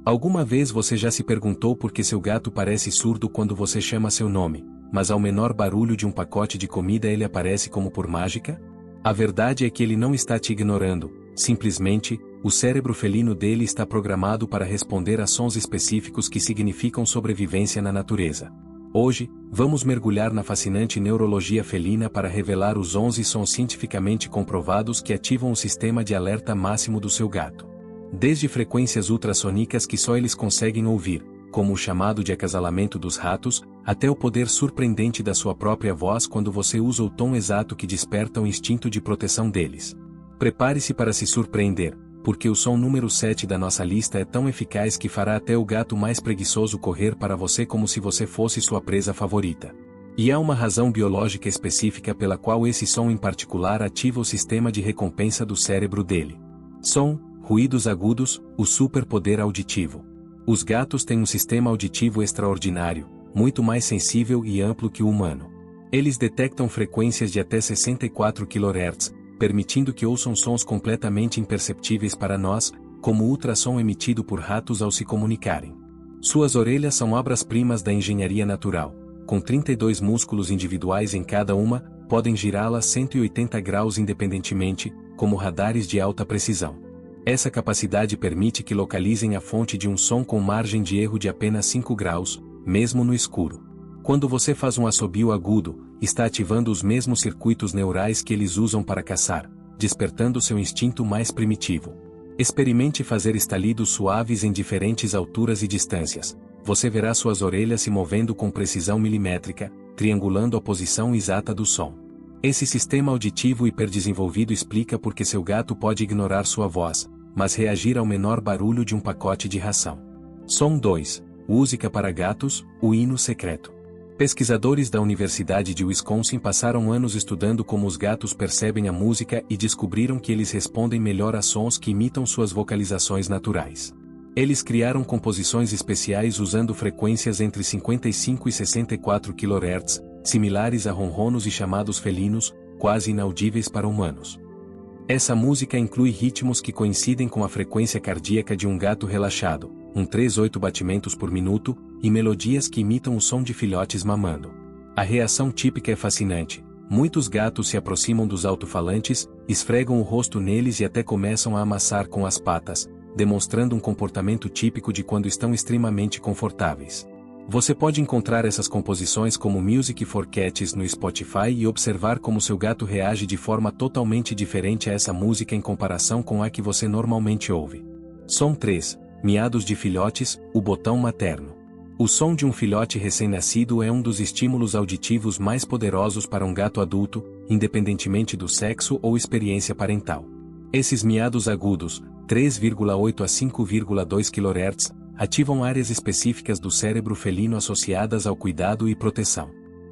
Alguma vez você já se perguntou por que seu gato parece surdo quando você chama seu nome, mas ao menor barulho de um pacote de comida ele aparece como por mágica? A verdade é que ele não está te ignorando, simplesmente, o cérebro felino dele está programado para responder a sons específicos que significam sobrevivência na natureza. Hoje, vamos mergulhar na fascinante neurologia felina para revelar os 11 sons cientificamente comprovados que ativam o sistema de alerta máximo do seu gato. Desde frequências ultrassônicas que só eles conseguem ouvir, como o chamado de acasalamento dos ratos, até o poder surpreendente da sua própria voz quando você usa o tom exato que desperta o instinto de proteção deles. Prepare-se para se surpreender, porque o som número 7 da nossa lista é tão eficaz que fará até o gato mais preguiçoso correr para você como se você fosse sua presa favorita. E há uma razão biológica específica pela qual esse som em particular ativa o sistema de recompensa do cérebro dele. Som, ruídos agudos, o superpoder auditivo. Os gatos têm um sistema auditivo extraordinário, muito mais sensível e amplo que o humano. Eles detectam frequências de até 64 kHz, permitindo que ouçam sons completamente imperceptíveis para nós, como o ultrassom emitido por ratos ao se comunicarem. Suas orelhas são obras-primas da engenharia natural. Com 32 músculos individuais em cada uma, podem girá-las 180 graus independentemente, como radares de alta precisão. Essa capacidade permite que localizem a fonte de um som com margem de erro de apenas 5 graus, mesmo no escuro. Quando você faz um assobio agudo, está ativando os mesmos circuitos neurais que eles usam para caçar, despertando seu instinto mais primitivo. Experimente fazer estalidos suaves em diferentes alturas e distâncias. Você verá suas orelhas se movendo com precisão milimétrica, triangulando a posição exata do som. Esse sistema auditivo hiperdesenvolvido explica por que seu gato pode ignorar sua voz, mas reagir ao menor barulho de um pacote de ração. Som 2. Música para gatos, o hino secreto. Pesquisadores da Universidade de Wisconsin passaram anos estudando como os gatos percebem a música e descobriram que eles respondem melhor a sons que imitam suas vocalizações naturais. Eles criaram composições especiais usando frequências entre 55 e 64 kHz, similares a ronronos e chamados felinos, quase inaudíveis para humanos. Essa música inclui ritmos que coincidem com a frequência cardíaca de um gato relaxado, 138 batimentos por minuto, e melodias que imitam o som de filhotes mamando. A reação típica é fascinante. Muitos gatos se aproximam dos alto-falantes, esfregam o rosto neles e até começam a amassar com as patas, demonstrando um comportamento típico de quando estão extremamente confortáveis. Você pode encontrar essas composições como Music for Cats no Spotify e observar como seu gato reage de forma totalmente diferente a essa música em comparação com a que você normalmente ouve. Som 3. Miados de filhotes, o botão materno. O som de um filhote recém-nascido é um dos estímulos auditivos mais poderosos para um gato adulto, independentemente do sexo ou experiência parental. Esses miados agudos, 3,8 a 5,2 kHz, ativam áreas específicas do cérebro felino associadas ao cuidado e proteção.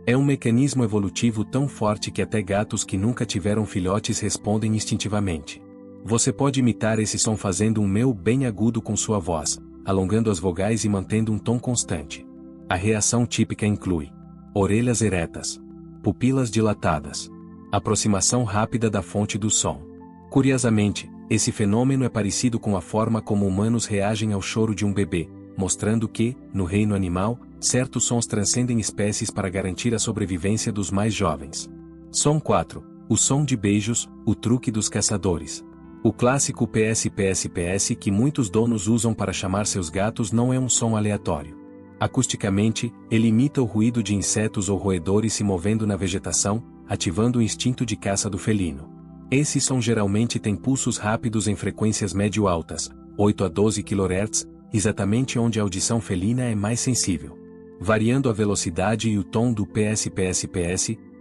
É um mecanismo evolutivo tão forte que até gatos que nunca tiveram filhotes respondem instintivamente. Você pode imitar esse som fazendo um meu bem agudo com sua voz, alongando as vogais e mantendo um tom constante. A reação típica inclui orelhas eretas, pupilas dilatadas, aproximação rápida da fonte do som. Curiosamente, esse fenômeno é parecido com a forma como humanos reagem ao choro de um bebê, mostrando que, no reino animal, certos sons transcendem espécies para garantir a sobrevivência dos mais jovens. Som 4. O som de beijos, o truque dos caçadores. O clássico PS que muitos donos usam para chamar seus gatos não é um som aleatório. Acusticamente, ele imita o ruído de insetos ou roedores se movendo na vegetação, ativando o instinto de caça do felino. Esse som geralmente tem pulsos rápidos em frequências médio-altas, 8 a 12 kHz, exatamente onde a audição felina é mais sensível. Variando a velocidade e o tom do PS,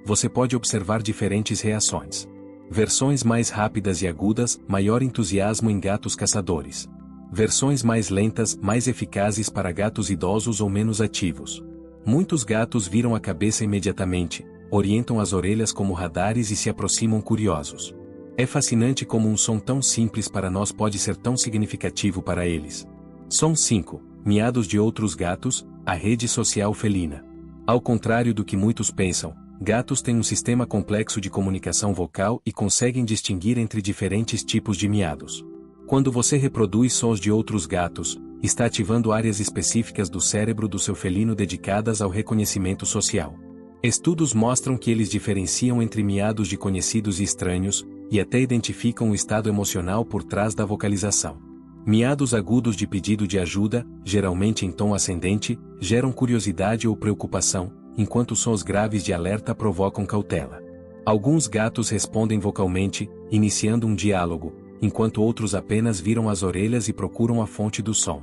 você pode observar diferentes reações. Versões mais rápidas e agudas, maior entusiasmo em gatos caçadores. Versões mais lentas, mais eficazes para gatos idosos ou menos ativos. Muitos gatos viram a cabeça imediatamente, orientam as orelhas como radares e se aproximam curiosos. É fascinante como um som tão simples para nós pode ser tão significativo para eles. Som 5. Miados de outros gatos, a rede social felina. Ao contrário do que muitos pensam, gatos têm um sistema complexo de comunicação vocal e conseguem distinguir entre diferentes tipos de miados. Quando você reproduz sons de outros gatos, está ativando áreas específicas do cérebro do seu felino dedicadas ao reconhecimento social. Estudos mostram que eles diferenciam entre miados de conhecidos e estranhos, e até identificam o estado emocional por trás da vocalização. Miados agudos de pedido de ajuda, geralmente em tom ascendente, geram curiosidade ou preocupação, enquanto sons graves de alerta provocam cautela. Alguns gatos respondem vocalmente, iniciando um diálogo, enquanto outros apenas viram as orelhas e procuram a fonte do som.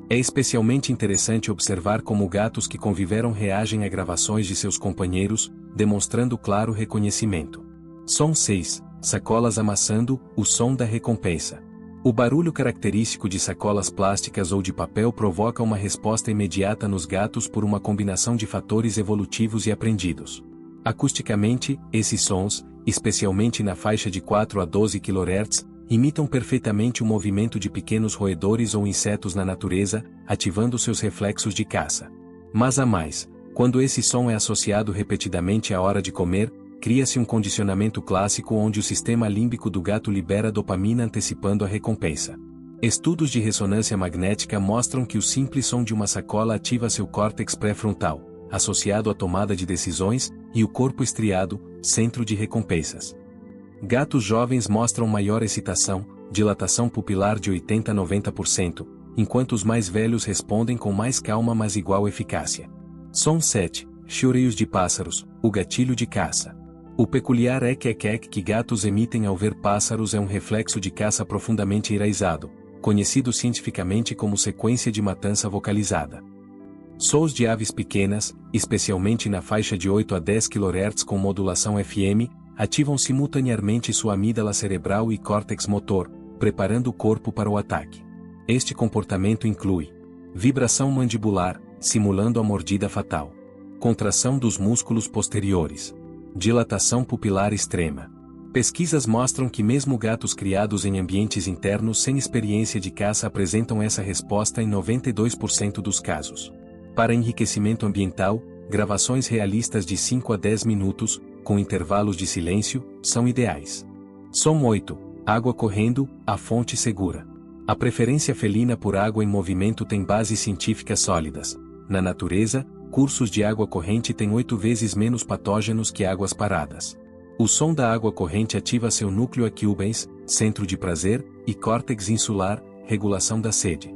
É especialmente interessante observar como gatos que conviveram reagem a gravações de seus companheiros, demonstrando claro reconhecimento. Som 6. Sacolas amassando, o som da recompensa. O barulho característico de sacolas plásticas ou de papel provoca uma resposta imediata nos gatos por uma combinação de fatores evolutivos e aprendidos. Acusticamente, esses sons, especialmente na faixa de 4 a 12 kHz, imitam perfeitamente o movimento de pequenos roedores ou insetos na natureza, ativando seus reflexos de caça. Mas há mais. Quando esse som é associado repetidamente à hora de comer, cria-se um condicionamento clássico onde o sistema límbico do gato libera dopamina antecipando a recompensa. Estudos de ressonância magnética mostram que o simples som de uma sacola ativa seu córtex pré-frontal, associado à tomada de decisões, e o corpo estriado, centro de recompensas. Gatos jovens mostram maior excitação, dilatação pupilar de 80 a 90%, enquanto os mais velhos respondem com mais calma mas igual eficácia. Som 7. Choreios de pássaros, o gatilho de caça. O peculiar ek-ek que gatos emitem ao ver pássaros é um reflexo de caça profundamente enraizado, conhecido cientificamente como sequência de matança vocalizada. Sons de aves pequenas, especialmente na faixa de 8 a 10 kHz com modulação FM, ativam simultaneamente sua amígdala cerebral e córtex motor, preparando o corpo para o ataque. Este comportamento inclui vibração mandibular, simulando a mordida fatal, contração dos músculos posteriores, dilatação pupilar extrema. Pesquisas mostram que mesmo gatos criados em ambientes internos sem experiência de caça apresentam essa resposta em 92% dos casos. Para enriquecimento ambiental, gravações realistas de 5 a 10 minutos, com intervalos de silêncio, são ideais. Som 8. Água correndo, a fonte segura. A preferência felina por água em movimento tem bases científicas sólidas. Na natureza, cursos de água corrente têm 8 vezes menos patógenos que águas paradas. O som da água corrente ativa seu núcleo accumbens, centro de prazer, e córtex insular, regulação da sede.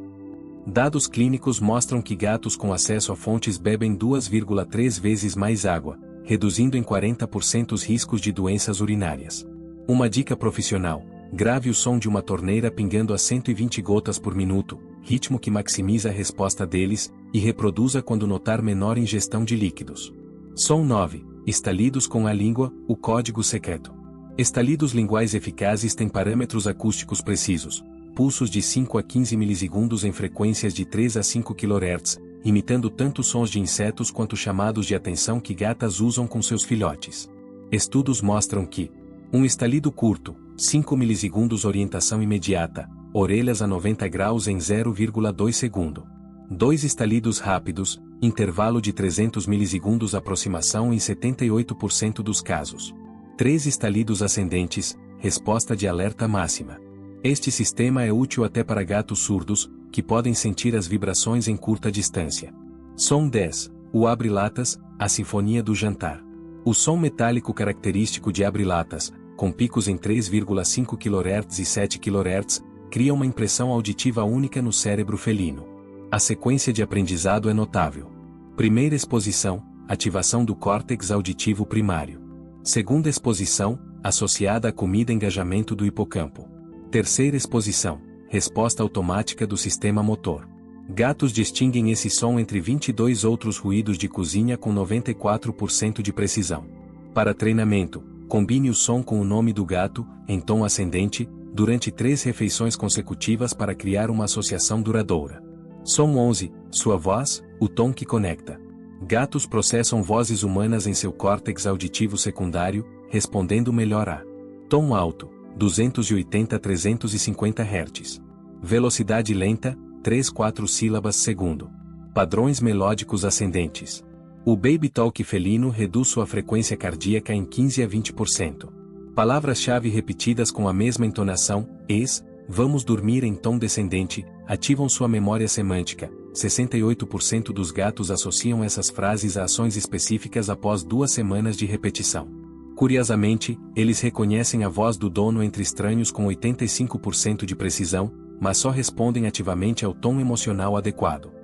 Dados clínicos mostram que gatos com acesso a fontes bebem 2,3 vezes mais água, reduzindo em 40% os riscos de doenças urinárias. Uma dica profissional: grave o som de uma torneira pingando a 120 gotas por minuto, ritmo que maximiza a resposta deles, e reproduza quando notar menor ingestão de líquidos. Som 9. Estalidos com a língua, o código secreto. Estalidos linguais eficazes têm parâmetros acústicos precisos, pulsos de 5 a 15 milissegundos em frequências de 3 a 5 kHz, imitando tanto sons de insetos quanto chamados de atenção que gatas usam com seus filhotes. Estudos mostram que um estalido curto, 5 milissegundos orientação imediata, orelhas a 90 graus em 0,2 segundo. 2 estalidos rápidos, intervalo de 300 milissegundos aproximação em 78% dos casos. 3 estalidos ascendentes, resposta de alerta máxima. Este sistema é útil até para gatos surdos, que podem sentir as vibrações em curta distância. Som 10. O abre-latas, a sinfonia do jantar. O som metálico característico de abre-latas, com picos em 3,5 kHz e 7 kHz, cria uma impressão auditiva única no cérebro felino. A sequência de aprendizado é notável. Primeira exposição, ativação do córtex auditivo primário. Segunda exposição, associada à comida, engajamento do hipocampo. Terceira exposição, resposta automática do sistema motor. Gatos distinguem esse som entre 22 outros ruídos de cozinha com 94% de precisão. Para treinamento, combine o som com o nome do gato, em tom ascendente, durante 3 refeições consecutivas para criar uma associação duradoura. Som 11. Sua voz, o tom que conecta. Gatos processam vozes humanas em seu córtex auditivo secundário, respondendo melhor a tom alto, 280 a 350 Hz. Velocidade lenta, 3-4 sílabas segundo. Padrões melódicos ascendentes. O Baby Talk felino reduz sua frequência cardíaca em 15 a 20%. Palavras-chave repetidas com a mesma entonação, vamos dormir em tom descendente, ativam sua memória semântica. 68% dos gatos associam essas frases a ações específicas após 2 semanas de repetição. Curiosamente, eles reconhecem a voz do dono entre estranhos com 85% de precisão, mas só respondem ativamente ao tom emocional adequado.